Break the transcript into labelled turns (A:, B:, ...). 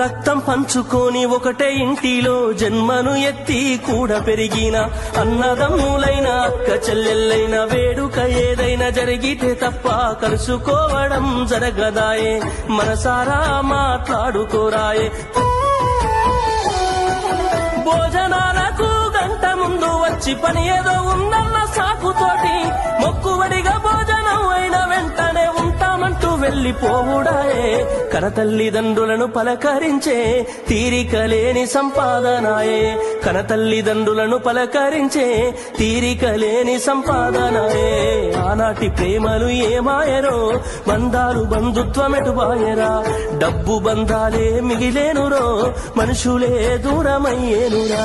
A: రక్తం పంచుకొని ఒకటే ఇంటిలో జన్మను ఎత్తి కూడా పెరిగిన అన్నదమ్ములైన అక్క చెల్లెళ్ళైన వేడుక ఏదైనా జరిగితే తప్ప కలుసుకోవడం జరగదాయే మనసారా మాట్లాడుకోరాయే భోజనాలకు గంట ముందు వచ్చి పని ఏదో ఉందన్న సాకుతోటి మొక్కువడిగా భోజనం అయిన వెంటనే ఉంటామంటూ వెళ్లిపోవుడాయే కనతల్లిదండ్రులను పలకరించే తీరిక లేని సంపాదనాయే కనతల్లిదండ్రులను పలకరించే తీరిక లేని సంపాదనాయే ఆనాటి ప్రేమలు ఏమాయరో బంధాలు బంధుత్వమెటుబాయరా డబ్బు బంధాలే మిగిలేనురో మనుషులే దూరమయ్యేనురా